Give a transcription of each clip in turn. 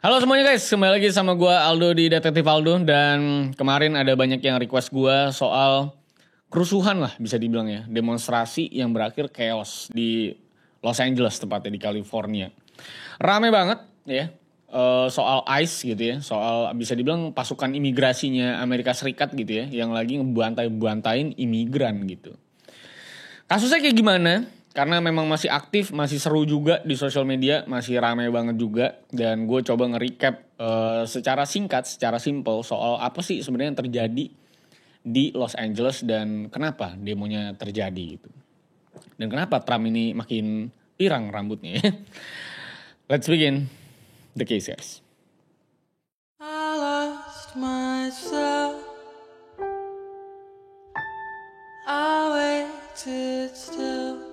Halo semuanya guys, kembali lagi sama gue Aldo di Detektif Aldo. Dan kemarin ada banyak yang request gue soal kerusuhan lah bisa dibilang ya. Demonstrasi yang berakhir chaos di Los Angeles, tepatnya di California. Rame banget ya, soal ICE gitu ya. Soal bisa dibilang pasukan imigrasinya Amerika Serikat gitu ya, yang lagi ngebantai-bantain imigran gitu. Kasusnya kayak gimana? Karena memang masih aktif, masih seru juga di sosial media, masih ramai banget juga. Dan gue coba nge-recap secara singkat, secara simple soal apa sih sebenarnya yang terjadi di Los Angeles dan kenapa demonya terjadi gitu. Dan kenapa Trump ini makin pirang rambutnya. Let's begin the case guys. I lost myself. I waited still.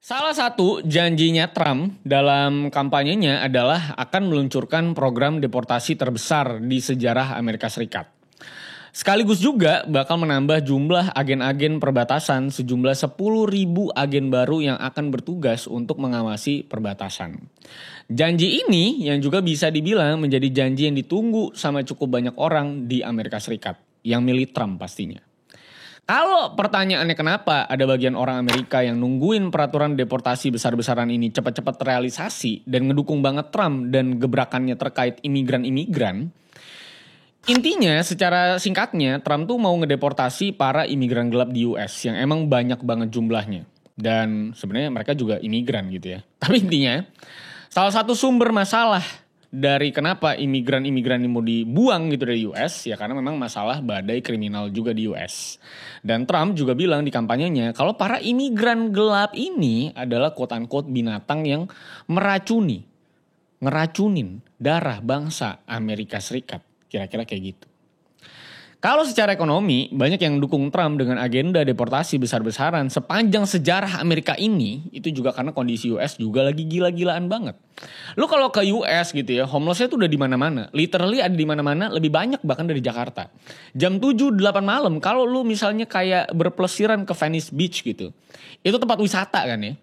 Salah satu janjinya Trump dalam kampanyenya adalah akan meluncurkan program deportasi terbesar di sejarah Amerika Serikat. Sekaligus juga bakal menambah jumlah agen-agen perbatasan sejumlah 10.000 agen baru yang akan bertugas untuk mengawasi perbatasan. Janji ini yang juga bisa dibilang menjadi janji yang ditunggu sama cukup banyak orang di Amerika Serikat, yang milih Trump pastinya. Kalau pertanyaannya kenapa ada bagian orang Amerika yang nungguin peraturan deportasi besar-besaran ini cepat-cepat terrealisasi dan ngedukung banget Trump dan gebrakannya terkait imigran-imigran. Intinya secara singkatnya Trump tuh mau ngedeportasi para imigran gelap di US yang emang banyak banget jumlahnya. Dan sebenarnya mereka juga imigran gitu ya. Tapi intinya salah satu sumber masalah dari kenapa imigran-imigran ini mau dibuang gitu dari US ya karena memang masalah badai kriminal juga di US. Dan Trump juga bilang di kampanyenya kalau para imigran gelap ini adalah quote-unquote binatang yang ngeracunin darah bangsa Amerika Serikat. Kira-kira kayak gitu. Kalau secara ekonomi, banyak yang dukung Trump dengan agenda deportasi besar-besaran sepanjang sejarah Amerika ini, itu juga karena kondisi US juga lagi gila-gilaan banget. Lu kalau ke US gitu ya, homelessnya tuh udah di mana-mana. Literally ada di mana-mana, lebih banyak bahkan dari Jakarta. Jam 7-8 malam, kalau lu misalnya kayak berpelesiran ke Venice Beach gitu, itu tempat wisata kan ya.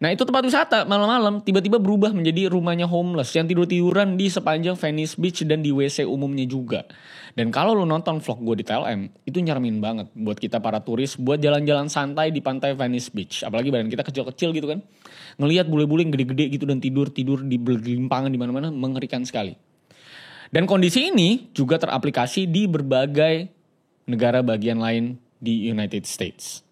Nah itu tempat wisata malam-malam tiba-tiba berubah menjadi rumahnya homeless yang tidur-tiduran di sepanjang Venice Beach dan di WC umumnya juga. Dan kalau lu nonton vlog gue di TLM, itu nyeremin banget buat kita para turis buat jalan-jalan santai di pantai Venice Beach. Apalagi badan kita kecil-kecil gitu kan. Ngelihat bule-bule yang gede-gede gitu dan tidur-tidur di bergelimpangan di mana-mana mengerikan sekali. Dan kondisi ini juga teraplikasi di berbagai negara bagian lain di United States.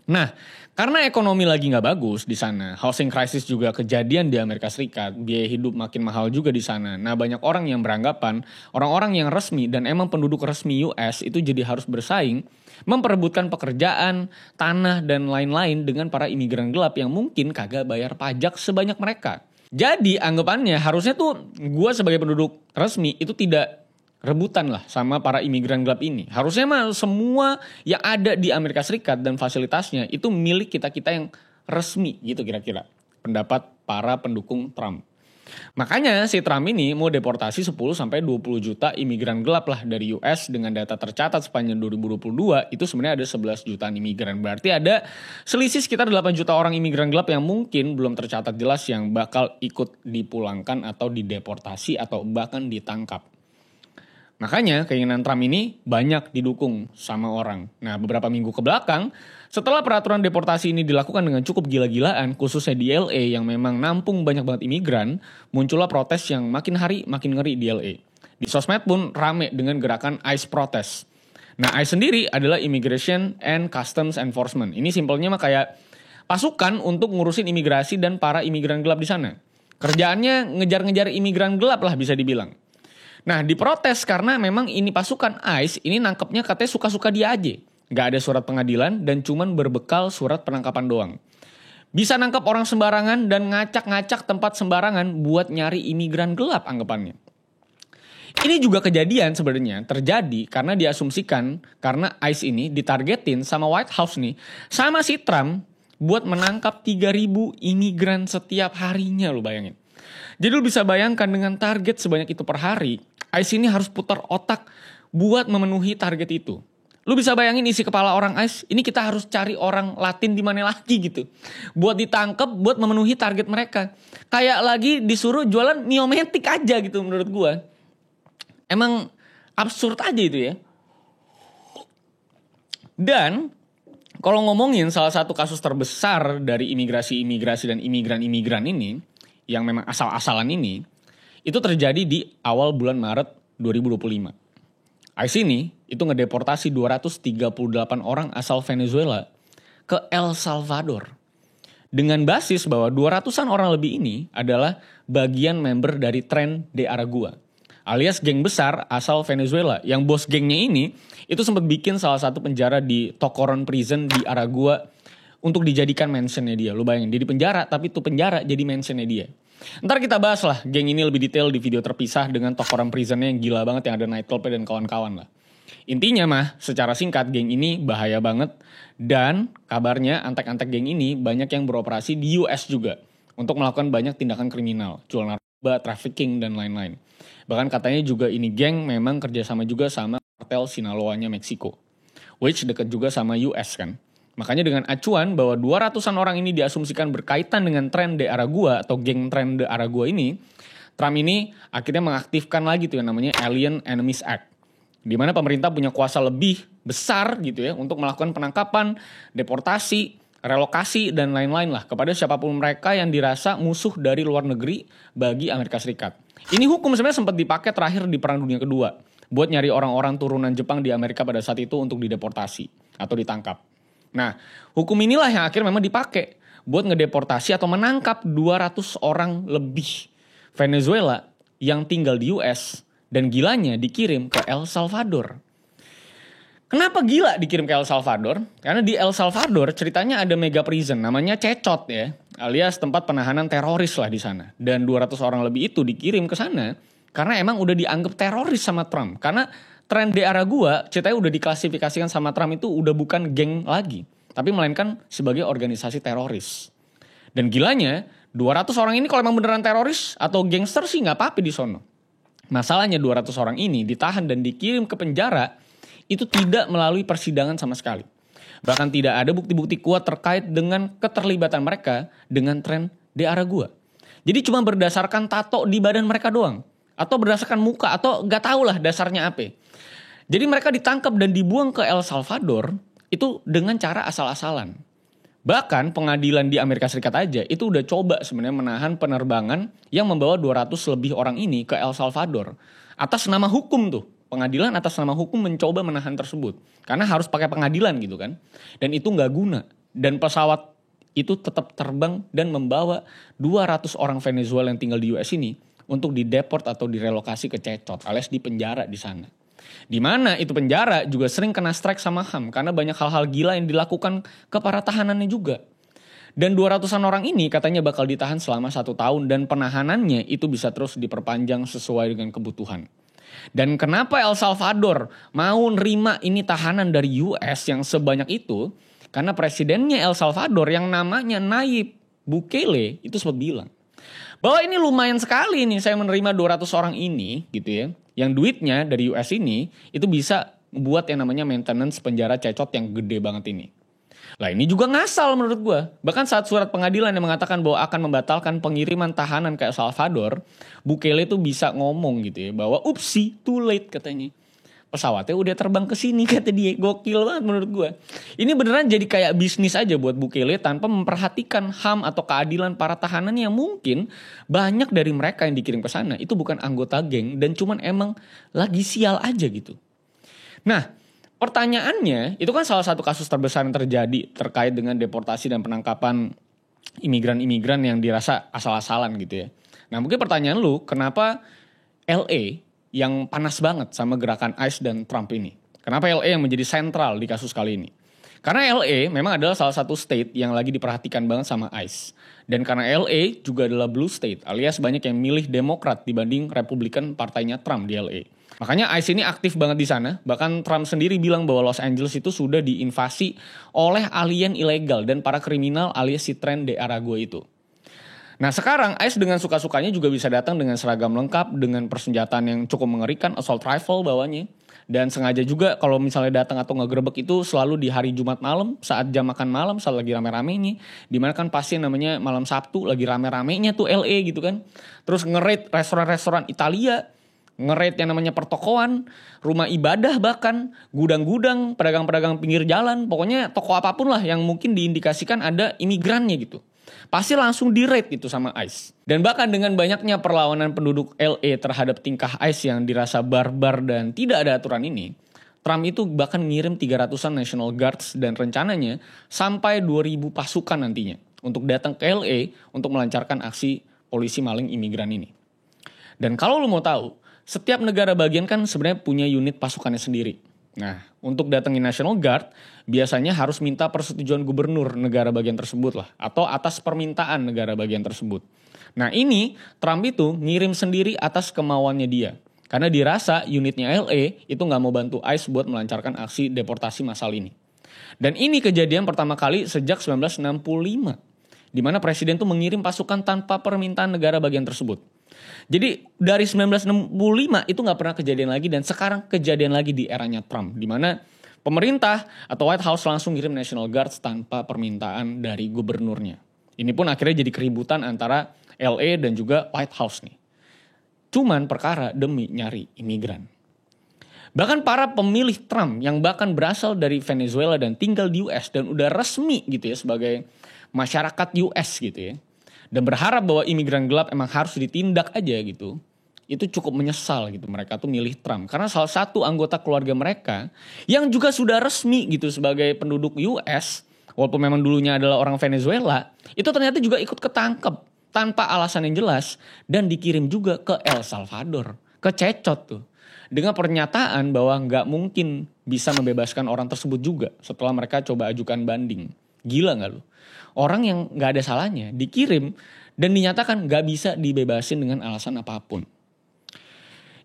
Nah, karena ekonomi lagi nggak bagus di sana, housing crisis juga kejadian di Amerika Serikat, biaya hidup makin mahal juga di sana. Nah, banyak orang yang beranggapan orang-orang yang resmi dan emang penduduk resmi US itu jadi harus bersaing, memperebutkan pekerjaan, tanah dan lain-lain dengan para imigran gelap yang mungkin kagak bayar pajak sebanyak mereka. Jadi anggapannya harusnya tuh gue sebagai penduduk resmi itu tidak rebutan lah sama para imigran gelap ini. Harusnya mah semua yang ada di Amerika Serikat dan fasilitasnya itu milik kita-kita yang resmi gitu kira-kira. Pendapat para pendukung Trump. Makanya si Trump ini mau deportasi 10-20 juta imigran gelap lah dari US dengan data tercatat sepanjang 2022 itu sebenarnya ada 11 jutaan imigran. Berarti ada selisih sekitar 8 juta orang imigran gelap yang mungkin belum tercatat jelas yang bakal ikut dipulangkan atau dideportasi atau bahkan ditangkap. Makanya keinginan Trump ini banyak didukung sama orang. Nah beberapa minggu ke belakang, setelah peraturan deportasi ini dilakukan dengan cukup gila-gilaan, khususnya di LA yang memang nampung banyak banget imigran, muncullah protes yang makin hari makin ngeri di LA. Di sosmed pun rame dengan gerakan ICE Protest. Nah ICE sendiri adalah Immigration and Customs Enforcement. Ini simpelnya mah kayak pasukan untuk ngurusin imigrasi dan para imigran gelap di sana. Kerjaannya ngejar-ngejar imigran gelap lah bisa dibilang. Nah diprotes karena memang ini pasukan ICE ini nangkepnya katanya suka-suka dia aja. Gak ada surat pengadilan dan cuman berbekal surat penangkapan doang. Bisa nangkep orang sembarangan dan ngacak-ngacak tempat sembarangan buat nyari imigran gelap anggapannya. Ini juga kejadian sebenarnya terjadi karena diasumsikan karena ICE ini ditargetin sama White House nih. Sama si Trump buat menangkap 3.000 imigran setiap harinya lo bayangin. Jadi lu bisa bayangkan dengan target sebanyak itu per hari, ICE ini harus putar otak buat memenuhi target itu. Lu bisa bayangin isi kepala orang ICE, ini kita harus cari orang Latin di mana lagi gitu. Buat ditangkap, buat memenuhi target mereka. Kayak lagi disuruh jualan Miomatic aja gitu menurut gua. Emang absurd aja itu ya. Dan kalau ngomongin salah satu kasus terbesar dari imigrasi dan imigran ini, yang memang asal-asalan ini, itu terjadi di awal bulan Maret 2025. ICE ini itu ngedeportasi 238 orang asal Venezuela ke El Salvador. Dengan basis bahwa 200-an orang lebih ini adalah bagian member dari Tren de Aragua, alias geng besar asal Venezuela. Yang bos gengnya ini itu sempat bikin salah satu penjara di Tocoron Prison di Aragua untuk dijadikan mansionnya dia. Lu bayangin, dia di penjara tapi itu penjara jadi mansionnya dia. Ntar kita bahas lah geng ini lebih detail di video terpisah dengan Tocoron Prisonnya yang gila banget, yang ada nightclubnya dan kawan-kawan lah. Intinya mah secara singkat geng ini bahaya banget dan kabarnya antek-antek geng ini banyak yang beroperasi di US juga untuk melakukan banyak tindakan kriminal, jual narkoba, trafficking dan lain-lain. Bahkan katanya juga ini geng memang kerjasama juga sama kartel Sinaloa-nya Meksiko, which deket juga sama US kan. Makanya dengan acuan bahwa 200-an orang ini diasumsikan berkaitan dengan Tren de Aragua atau geng Tren de Aragua ini, Trump ini akhirnya mengaktifkan lagi tuh yang namanya Alien Enemies Act, di mana pemerintah punya kuasa lebih besar gitu ya untuk melakukan penangkapan, deportasi, relokasi dan lain-lain lah kepada siapapun mereka yang dirasa musuh dari luar negeri bagi Amerika Serikat. Ini hukum sebenarnya sempat dipakai terakhir di Perang Dunia Kedua buat nyari orang-orang turunan Jepang di Amerika pada saat itu untuk dideportasi atau ditangkap. Nah, hukum inilah yang akhirnya memang dipakai buat ngedeportasi atau menangkap 200 orang lebih Venezuela yang tinggal di US dan gilanya dikirim ke El Salvador. Kenapa gila dikirim ke El Salvador? Karena di El Salvador ceritanya ada mega prison namanya Cecot ya, alias tempat penahanan teroris lah di sana. Dan 200 orang lebih itu dikirim ke sana karena emang udah dianggap teroris sama Trump. Karena Tren de Aragua ceritanya udah diklasifikasikan sama Trump itu udah bukan geng lagi, tapi melainkan sebagai organisasi teroris. Dan gilanya 200 orang ini kalau emang beneran teroris atau gangster sih nggak apa-apa di sono. Masalahnya 200 orang ini ditahan dan dikirim ke penjara itu tidak melalui persidangan sama sekali. Bahkan tidak ada bukti-bukti kuat terkait dengan keterlibatan mereka dengan Tren de Aragua. Jadi cuma berdasarkan tato di badan mereka doang. Atau berdasarkan muka atau gak tau lah dasarnya apa. Jadi mereka ditangkap dan dibuang ke El Salvador itu dengan cara asal-asalan. Bahkan pengadilan di Amerika Serikat aja itu udah coba sebenarnya menahan penerbangan yang membawa 200 lebih orang ini ke El Salvador. Atas nama hukum tuh. Pengadilan atas nama hukum mencoba menahan tersebut. Karena harus pakai pengadilan gitu kan. Dan itu gak guna. Dan pesawat itu tetap terbang dan membawa 200 orang Venezuela yang tinggal di US ini untuk dideport atau direlokasi ke Cecot alias di penjara di sana. Di mana itu penjara juga sering kena strike sama HAM karena banyak hal-hal gila yang dilakukan ke para tahanannya juga. Dan 200-an orang ini katanya bakal ditahan selama 1 tahun dan penahanannya itu bisa terus diperpanjang sesuai dengan kebutuhan. Dan kenapa El Salvador mau nerima ini tahanan dari US yang sebanyak itu? Karena presidennya El Salvador yang namanya Nayib Bukele itu sempat bilang bahwa ini lumayan sekali nih saya menerima 200 orang ini gitu ya. Yang duitnya dari US ini itu bisa buat yang namanya maintenance penjara Cecot yang gede banget ini. Lah ini juga ngasal menurut gue. Bahkan saat surat pengadilan yang mengatakan bahwa akan membatalkan pengiriman tahanan ke El Salvador, Bukele tuh bisa ngomong gitu ya bahwa upsi too late katanya. Pesawatnya udah terbang ke sini kata dia. Gokil banget menurut gue. Ini beneran jadi kayak bisnis aja buat Bukele tanpa memperhatikan HAM atau keadilan para tahanan yang mungkin banyak dari mereka yang dikirim ke sana itu bukan anggota geng dan cuman emang lagi sial aja gitu. Nah, pertanyaannya itu kan salah satu kasus terbesar yang terjadi terkait dengan deportasi dan penangkapan imigran-imigran yang dirasa asal-asalan gitu ya. Nah, mungkin pertanyaan lu, kenapa LA yang panas banget sama gerakan ICE dan Trump ini? Kenapa LA yang menjadi sentral di kasus kali ini? Karena LA memang adalah salah satu state yang lagi diperhatikan banget sama ICE. Dan karena LA juga adalah blue state, alias banyak yang milih Demokrat dibanding Republikan partainya Trump di LA. Makanya ICE ini aktif banget di sana. Bahkan Trump sendiri bilang bahwa Los Angeles itu sudah diinvasi oleh alien ilegal dan para kriminal alias si Tren de Aragua itu. Nah sekarang ICE dengan suka-sukanya juga bisa datang dengan seragam lengkap, dengan persenjataan yang cukup mengerikan, assault rifle bawahnya. Dan sengaja juga kalau misalnya datang atau ngegerebek itu selalu di hari Jumat malam, saat jam makan malam, saat lagi rame-ramenya. Dimana kan pasti namanya malam Sabtu, lagi rame-ramenya tuh LA gitu kan. Terus nge-raid restoran-restoran Italia, nge-raid yang namanya pertokoan, rumah ibadah bahkan, gudang-gudang, pedagang-pedagang pinggir jalan. Pokoknya toko apapun lah yang mungkin diindikasikan ada imigrannya gitu. Pasti langsung di-raid itu sama ICE. Dan bahkan dengan banyaknya perlawanan penduduk LA terhadap tingkah ICE yang dirasa barbar dan tidak ada aturan ini, Trump itu bahkan ngirim 300-an National Guards dan rencananya sampai 2.000 pasukan nantinya untuk datang ke LA untuk melancarkan aksi polisi maling imigran ini. Dan kalau lo mau tahu, setiap negara bagian kan sebenarnya punya unit pasukannya sendiri. Nah, untuk datengin National Guard, biasanya harus minta persetujuan gubernur negara bagian tersebut lah. Atau atas permintaan negara bagian tersebut. Nah ini, Trump itu ngirim sendiri atas kemauannya dia. Karena dirasa unitnya LA itu gak mau bantu ICE buat melancarkan aksi deportasi massal ini. Dan ini kejadian pertama kali sejak 1965. Di mana presiden tuh mengirim pasukan tanpa permintaan negara bagian tersebut. Jadi dari 1965 itu gak pernah kejadian lagi dan sekarang kejadian lagi di eranya Trump. Di mana pemerintah atau White House langsung ngirim National Guards tanpa permintaan dari gubernurnya. Ini pun akhirnya jadi keributan antara LA dan juga White House nih. Cuman perkara demi nyari imigran. Bahkan para pemilih Trump yang bahkan berasal dari Venezuela dan tinggal di US dan udah resmi gitu ya sebagai masyarakat US gitu ya. Dan berharap bahwa imigran gelap emang harus ditindak aja gitu. Itu cukup menyesal gitu mereka tuh milih Trump. Karena salah satu anggota keluarga mereka yang juga sudah resmi gitu sebagai penduduk US. Walaupun memang dulunya adalah orang Venezuela. Itu ternyata juga ikut ketangkep tanpa alasan yang jelas. Dan dikirim juga ke El Salvador. Kececot tuh. Dengan pernyataan bahwa gak mungkin bisa membebaskan orang tersebut juga. Setelah mereka coba ajukan banding. Gila gak lu? Orang yang gak ada salahnya dikirim dan dinyatakan gak bisa dibebasin dengan alasan apapun.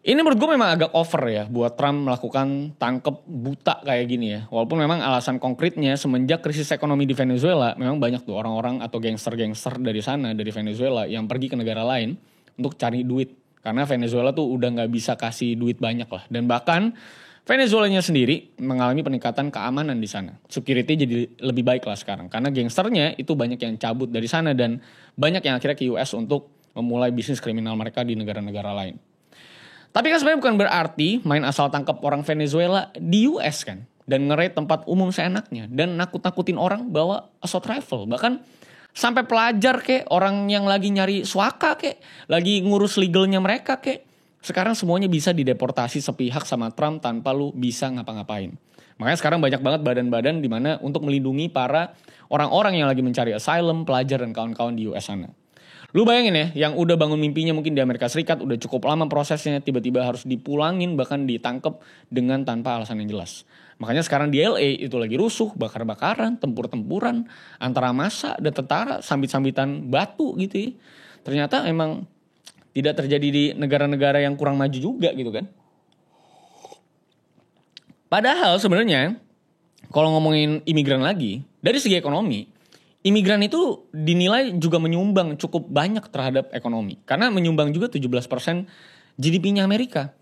Ini menurut gue memang agak over ya buat Trump melakukan tangkep buta kayak gini ya. Walaupun memang alasan konkretnya semenjak krisis ekonomi di Venezuela memang banyak tuh orang-orang atau gangster-gangster dari sana, dari Venezuela yang pergi ke negara lain untuk cari duit. Karena Venezuela tuh udah gak bisa kasih duit banyak lah. Dan bahkan Venezuelanya sendiri mengalami peningkatan keamanan di sana. Security jadi lebih baik lah sekarang. Karena gangsternya itu banyak yang cabut dari sana dan banyak yang akhirnya ke US untuk memulai bisnis kriminal mereka di negara-negara lain. Tapi kan sebenarnya bukan berarti main asal tangkap orang Venezuela di US kan. Dan nge-raid tempat umum seenaknya. Dan nakut-nakutin orang bawa assault rifle. Bahkan sampai pelajar kek, orang yang lagi nyari suaka kek, lagi ngurus legalnya mereka kek. Sekarang semuanya bisa dideportasi sepihak sama Trump tanpa lu bisa ngapa-ngapain. Makanya sekarang banyak banget badan-badan di mana untuk melindungi para orang-orang yang lagi mencari asylum, pelajar dan kawan-kawan di US sana. Lu bayangin ya, yang udah bangun mimpinya mungkin di Amerika Serikat, udah cukup lama prosesnya, tiba-tiba harus dipulangin, bahkan ditangkep dengan tanpa alasan yang jelas. Makanya sekarang di LA itu lagi rusuh, bakar-bakaran, tempur-tempuran, antara massa dan tentara, sambit-sambitan batu gitu ya. Ternyata emang tidak terjadi di negara-negara yang kurang maju juga gitu kan. Padahal sebenarnya kalau ngomongin imigran lagi, dari segi ekonomi, imigran itu dinilai juga menyumbang cukup banyak terhadap ekonomi. Karena menyumbang juga 17% GDP-nya Amerika.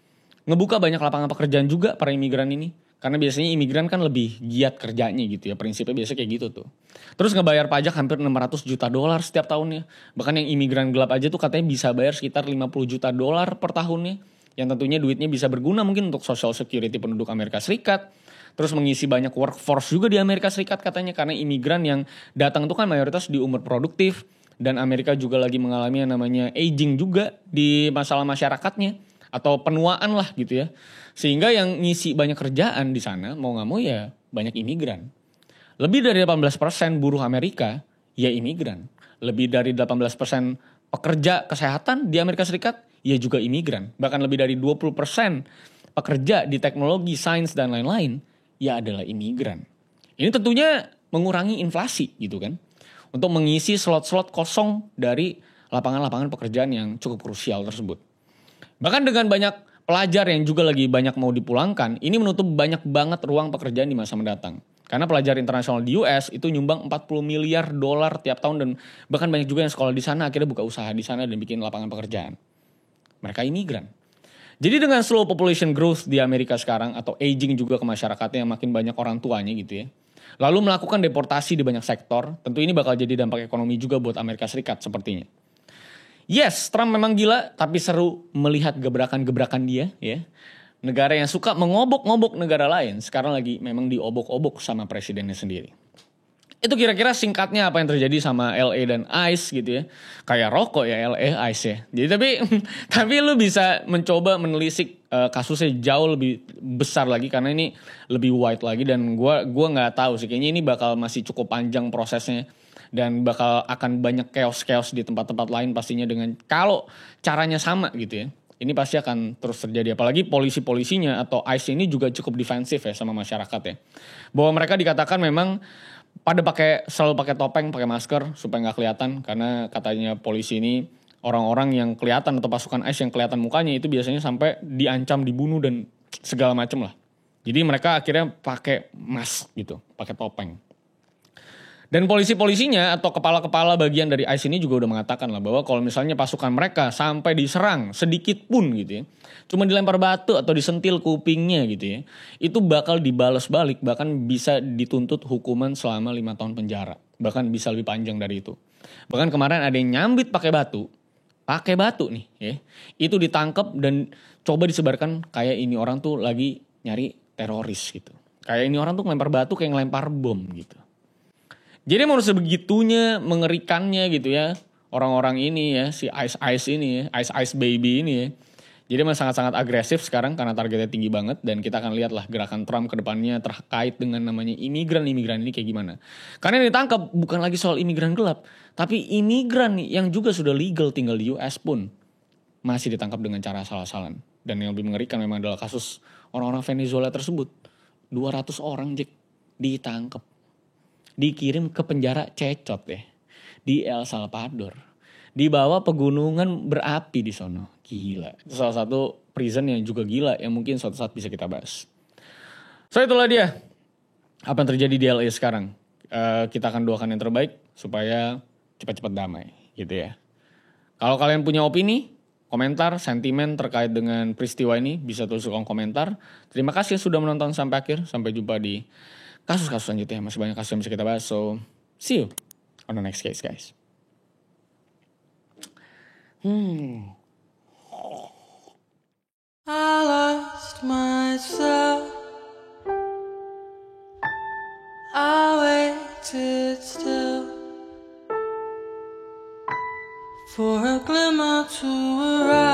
Ngebuka banyak lapangan pekerjaan juga para imigran ini. Karena biasanya imigran kan lebih giat kerjanya gitu ya. Prinsipnya biasanya kayak gitu tuh. Terus ngebayar pajak hampir $600 juta setiap tahunnya. Bahkan yang imigran gelap aja tuh katanya bisa bayar sekitar $50 juta per tahunnya. Yang tentunya duitnya bisa berguna mungkin untuk social security penduduk Amerika Serikat. Terus mengisi banyak workforce juga di Amerika Serikat katanya. Karena imigran yang datang tuh kan mayoritas di umur produktif. Dan Amerika juga lagi mengalami yang namanya aging juga di masalah masyarakatnya. Atau penuaan lah gitu ya. Sehingga yang ngisi banyak kerjaan di sana mau gak mau ya banyak imigran. Lebih dari 18% buruh Amerika ya imigran. Lebih dari 18% pekerja kesehatan di Amerika Serikat ya juga imigran. Bahkan lebih dari 20% pekerja di teknologi, sains dan lain-lain ya adalah imigran. Ini tentunya mengurangi inflasi gitu kan. Untuk mengisi slot-slot kosong dari lapangan-lapangan pekerjaan yang cukup krusial tersebut. Bahkan dengan banyak pelajar yang juga lagi banyak mau dipulangkan, ini menutup banyak banget ruang pekerjaan di masa mendatang. Karena pelajar internasional di US itu nyumbang 40 miliar dolar tiap tahun dan bahkan banyak juga yang sekolah di sana akhirnya buka usaha di sana dan bikin lapangan pekerjaan. Mereka imigran. Jadi dengan slow population growth di Amerika sekarang atau aging juga ke masyarakatnya yang makin banyak orang tuanya gitu ya. Lalu melakukan deportasi di banyak sektor, tentu ini bakal jadi dampak ekonomi juga buat Amerika Serikat sepertinya. Yes, Trump memang gila, tapi seru melihat gebrakan-gebrakan dia ya. Negara yang suka mengobok-ngobok negara lain sekarang lagi memang diobok-obok sama presidennya sendiri. Itu kira-kira singkatnya apa yang terjadi sama LA dan ICE gitu ya. Kayak rokok ya LA ICE ya. Jadi tapi lu bisa mencoba menelisik kasusnya jauh lebih besar lagi karena ini lebih wide lagi dan gua nggak tahu sih, kayaknya ini bakal masih cukup panjang prosesnya dan bakal akan banyak chaos di tempat-tempat lain pastinya dengan kalau caranya sama gitu ya. Ini pasti akan terus terjadi. Apalagi polisi-polisinya atau ICE ini juga cukup defensif ya sama masyarakat ya. Bahwa mereka dikatakan memang selalu pakai topeng, pakai masker supaya nggak kelihatan. Karena katanya polisi ini orang-orang yang kelihatan atau pasukan ICE yang kelihatan mukanya itu biasanya sampai diancam, dibunuh dan segala macam lah. Jadi mereka akhirnya pakai mask gitu, pakai topeng. Dan polisi-polisinya atau kepala-kepala bagian dari ICE ini juga udah mengatakan lah bahwa kalau misalnya pasukan mereka sampai diserang sedikit pun gitu ya, cuma dilempar batu atau disentil kupingnya gitu ya, itu bakal dibalas balik, bahkan bisa dituntut hukuman selama 5 tahun penjara, bahkan bisa lebih panjang dari itu. Bahkan kemarin ada yang nyambit pakai batu nih ya, itu ditangkap dan coba disebarkan kayak ini orang tuh lagi nyari teroris gitu, kayak ini orang tuh ngelempar batu kayak ngelempar bom gitu. Jadi menurut sebegitunya mengerikannya gitu ya orang-orang ini ya, si Ice ini ya, Ice Baby ini ya. Jadi memang sangat-sangat agresif sekarang karena targetnya tinggi banget dan kita akan lihat lah gerakan Trump ke depannya terkait dengan namanya imigran ini kayak gimana. Karena yang ditangkap bukan lagi soal imigran gelap, tapi imigran yang juga sudah legal tinggal di US pun masih ditangkap dengan cara asal-asalan. Dan yang lebih mengerikan memang adalah kasus orang-orang Venezuela tersebut. 200 orang ditangkap. Dikirim ke penjara cecot deh di El Salvador, dibawa pegunungan berapi di sono. Gila, itu salah satu prison yang juga gila yang mungkin suatu saat bisa kita bahas. So itulah dia apa yang terjadi di LA sekarang. Kita akan doakan yang terbaik supaya cepat-cepat damai gitu ya. Kalau kalian punya opini, komentar, sentimen terkait dengan peristiwa ini bisa tulis di kolom komentar. Terima kasih sudah menonton sampai akhir. Sampai jumpa di kasus-kasus selanjutnya. Masih banyak kasus yang bisa kita bahas. So, see you on the next case, guys. I lost myself. I waited still for a glimmer to arise.